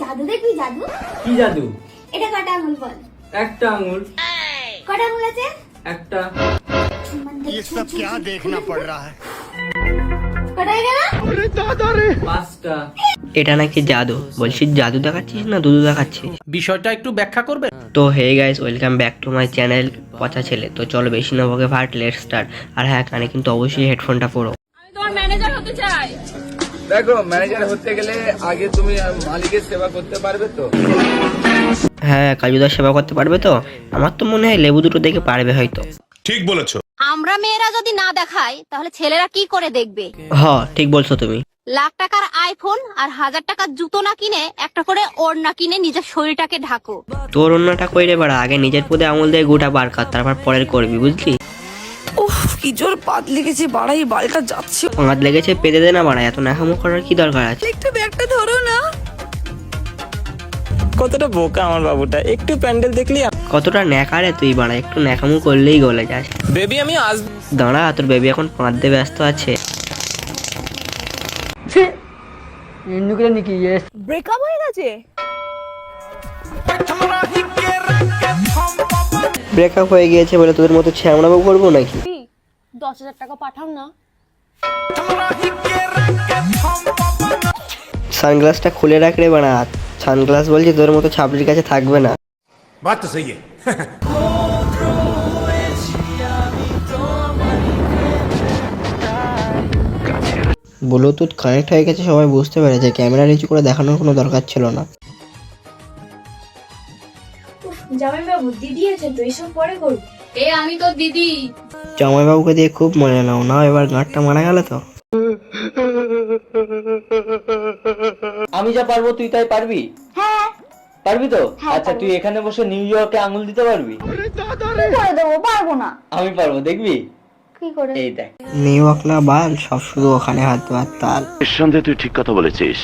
জাদু দেখবি? জাদু? কি জাদু? এটা কটা আঙুল বল? একটা আঙুল। কটা আঙুল আছে? একটা। ये सब क्या देखना पड़ रहा है? কটা হয়ে গেল? পাঁচটা। এটা নাকি জাদু। বলছি জাদু দেখাচ্ছিস না দুধু দেখাচ্ছিস? বিষয়টা একটু ব্যাখ্যা করবে? তো hey guys, welcome back to my channel Pocha Chele. তো চলো বেশি না বকে ফাট, লেটস স্টার্ট। আর হ্যাঁ, কানে কিন্তু অবশ্যই হেডফোনটা পরো। আমি তোমার ম্যানেজার হতে চাই। দেখো, ম্যানেজার হতে গেলে আগে তুমি মালিকের সেবা করতে পারবে তো? হ্যাঁ, কাজুদার সেবা করতে পারবে তো? আমার তো মনে হয় লেবু দুটো দেখে পারবে হয়তো। ঠিক বলেছো। আমরা মেয়েরা যদি না দেখাই তাহলে ছেলেরা কি করে দেখবে? ঠিক বলছো তুমি। লাখ টাকার আইফোন আর 1000 টাকার জুতো না কিনে একটা করে ওড়না কিনে নিজের শরীরটাকে ঢাকো। তোর অন্যটা কইরে বাড়া, আগে নিজের পদে আঙুল দিয়ে গোটা বার কর, তারপর পরের করবি, বুঝলি? উফ, কি জোর পাত লেগেছে, বাড়াই বালটা যাচ্ছে। পাঁত লেগেছে পেতে দে না বাড়া, এত নাকামো করার কি দরকার আছে? একটু ব্যাগটা ধরো না। কতটা বোকা আমার বাবুটা, একটু প্যান্ডেল দেখলি। কতটা ন্যাকারে তুই বাড়া, একটু ন্যাকামো করলেই গলে যাস। বেবি আমি আজ দাঁড়া, তোর বেবি এখন পাঁত দিয়ে ব্যস্ত আছে। ব্রেকআপ হয়ে গেছে? ব্রেকআপ হয়ে গিয়েছে বলে তোদের মতো ছ্যামড়াবো করবো নাকি? 10,000 টাকা পাঠাও না। সানগ্লাসটা খুলে রাখ রে বাড়া, সানগ্লাস বলছি তোর মতো ছাপড়ির কাছে থাকবে না। बात तो सही है। ব্লুটুথ কানেক্ট হয়ে গেছে, সবাই বুঝতে পেরেছে। ক্যামেরা নিচু করে দেখানোর কোনো দরকার ছিল না। জামাইবাবু, দিদি আছে তো, এসব পরে করবো। আমি তো দিদি। জামাইবাবুকে দিয়ে খুব মজা নাও না, এবার গাঁটটা মারা গেল তো। আমি যা পারবো তুই তাই পারবি? হ্যাঁ। পারবি তো? হ্যাঁ, আচ্ছা, পারবো। তুই এখানে বসে নিউ ইয়র্কে আঙুল দিতে পারবি? করে দেবো, পারবো না। আমি পারবো, দেখবি? কি করে? এই দেখ। নিউ ইয়র্ক না বাল, সব শুধু ওখানে হাত ধোয়ার তাল। নিঃসন্দেহে তুই ঠিক কথা বলেছিস।